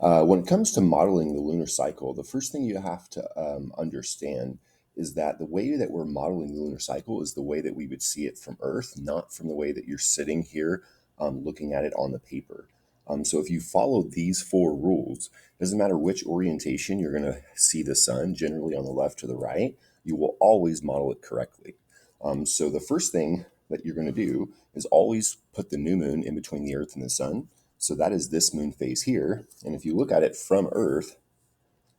When it comes to modeling the lunar cycle, the first thing you have to understand is that the way that we're modeling the lunar cycle is the way that we would see it from Earth, not from the way that you're sitting here looking at it on the paper. So if you follow these four rules, it doesn't matter which orientation you're going to see the sun, generally on the left or the right, you will always model it correctly. So the first thing that you're going to do is always put the new moon in between the Earth and the sun. So that is this moon phase here. And if you look at it from Earth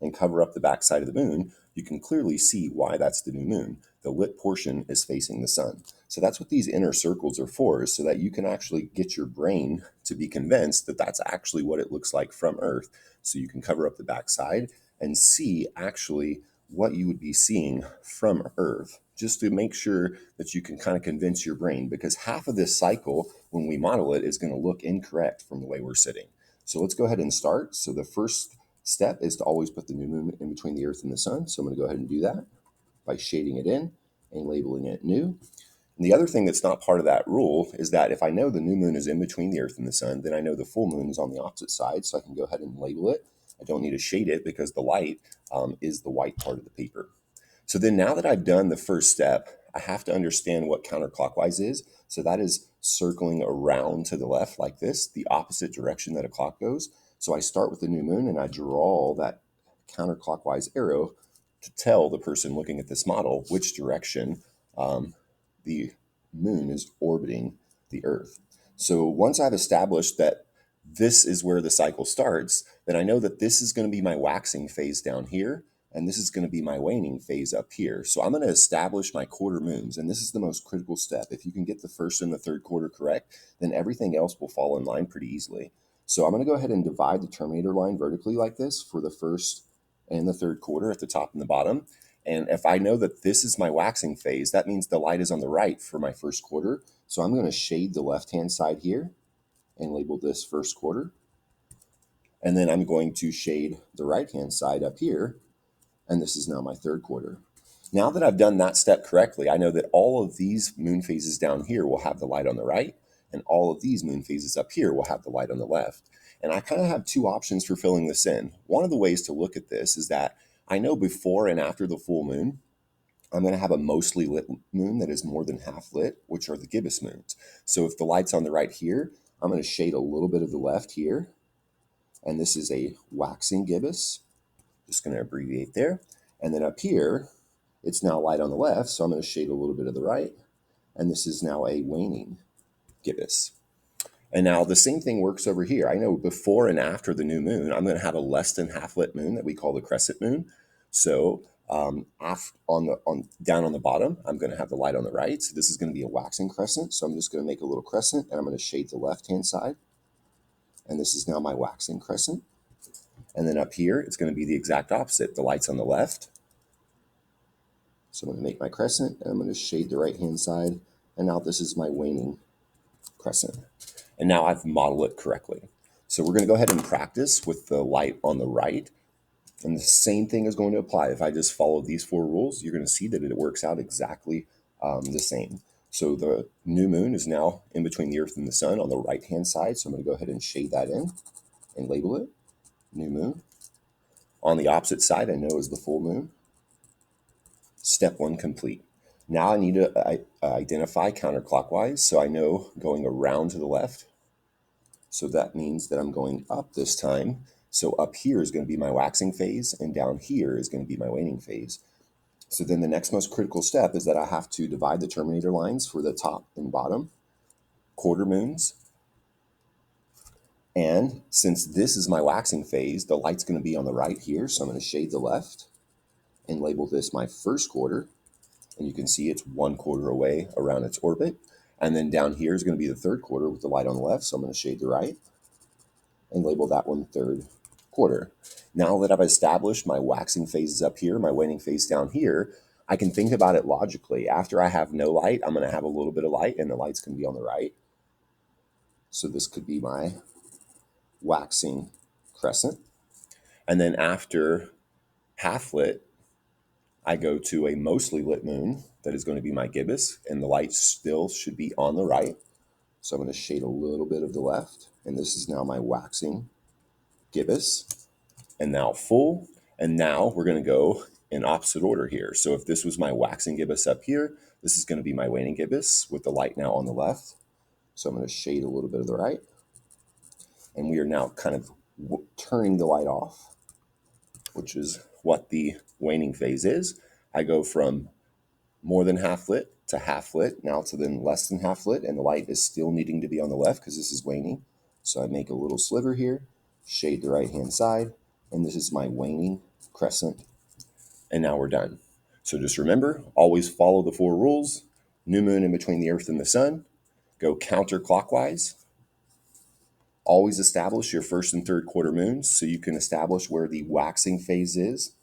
and cover up the backside of the moon, you can clearly see why that's the new moon. The lit portion is facing the sun. So that's what these inner circles are for, is so that you can actually get your brain to be convinced that that's actually what it looks like from Earth. So you can cover up the backside and see actually what you would be seeing from Earth, just to make sure that you can kind of convince your brain, because half of this cycle, when we model it, is going to look incorrect from the way we're sitting. So let's go ahead and start. So the first step is to always put the new moon in between the Earth and the sun. So I'm going to go ahead and do that by shading it in and labeling it new. And the other thing that's not part of that rule is that if I know the new moon is in between the Earth and the sun, then I know the full moon is on the opposite side. So I can go ahead and label it. I don't need to shade it because the light is the white part of the paper. So then now that I've done the first step, I have to understand what counterclockwise is. So that is circling around to the left like this, the opposite direction that a clock goes. So I start with the new moon and I draw that counterclockwise arrow to tell the person looking at this model which direction the moon is orbiting the Earth. So once I've established that this is where the cycle starts, then I know that this is going to be my waxing phase down here, and this is going to be my waning phase up here. So I'm going to establish my quarter moons, and this is the most critical step. If you can get the first and the third quarter correct, then everything else will fall in line pretty easily. So I'm going to go ahead and divide the terminator line vertically like this for the first and the third quarter at the top and the bottom. And if I know that this is my waxing phase, that means the light is on the right for my first quarter. So I'm going to shade the left-hand side here and label this first quarter. And then I'm going to shade the right-hand side up here, and this is now my third quarter. Now that I've done that step correctly, I know that all of these moon phases down here will have the light on the right, and all of these moon phases up here will have the light on the left. And I kind of have two options for filling this in. One of the ways to look at this is that I know before and after the full moon, I'm going to have a mostly lit moon that is more than half lit, which are the gibbous moons. So if the light's on the right here, I'm going to shade a little bit of the left here. And this is a waxing gibbous. Just going to abbreviate there. And then up here, it's now light on the left, so I'm going to shade a little bit of the right. And this is now a waning gibbous. And now the same thing works over here. I know before and after the new moon, I'm going to have a less than half lit moon that we call the crescent moon. So down on the bottom, I'm going to have the light on the right. So this is going to be a waxing crescent. So I'm just going to make a little crescent, and I'm going to shade the left-hand side. And this is now my waxing crescent. And then up here, it's going to be the exact opposite. The light's on the left. So I'm going to make my crescent, and I'm going to shade the right-hand side. And now this is my waning crescent. And now I've modeled it correctly. So we're going to go ahead and practice with the light on the right. And the same thing is going to apply. If I just follow these four rules, you're going to see that it works out exactly the same. So the new moon is now in between the Earth and the sun on the right-hand side. So I'm going to go ahead and shade that in and label it new moon. On the opposite side, I know is the full moon. Step one complete. Now I need to identify counterclockwise. So I know going around to the left. So that means that I'm going up this time. So up here is going to be my waxing phase, and down here is going to be my waning phase. So then the next most critical step is that I have to divide the terminator lines for the top and bottom quarter moons. And since this is my waxing phase, the light's going to be on the right here. So I'm going to shade the left and label this my first quarter. And you can see it's 1 quarter away around its orbit. And then down here is going to be the third quarter with the light on the left. So I'm going to shade the right and label that one third quarter. Now that I've established my waxing phases up here, my waning phase down here, I can think about it logically. After I have no light, I'm going to have a little bit of light, and the light's going to be on the right. So this could be my waxing crescent. And then after half lit, I go to a mostly lit moon that is going to be my gibbous, and the light still should be on the right. So I'm going to shade a little bit of the left, and this is now my waxing gibbous, and now full. And now we're going to go in opposite order here. So if this was my waxing gibbous up here, this is going to be my waning gibbous with the light now on the left. So I'm going to shade a little bit of the right. And we are now kind of turning the light off, which is what the waning phase is. I go from more than half lit to half lit, now to then less than half lit, and the light is still needing to be on the left because this is waning. So I make a little sliver here, shade the right hand side, and this is my waning crescent, and now we're done. So just remember, always follow the 4 rules. New moon in between the earth and the sun. Go counterclockwise. Always establish your first and third quarter moons so you can establish where the waxing phase is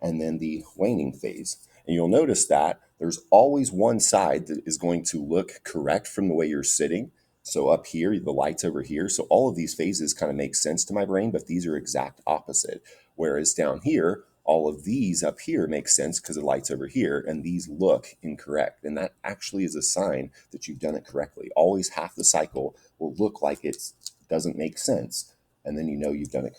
and then the waning phase. And you'll notice that there's always one side that is going to look correct from the way you're sitting. So up here, the light's over here. So all of these phases kind of make sense to my brain, but these are exact opposite. Whereas down here, all of these up here make sense because the light's over here, and these look incorrect. And that actually is a sign that you've done it correctly. Always half the cycle will look like it doesn't make sense, and then you know you've done it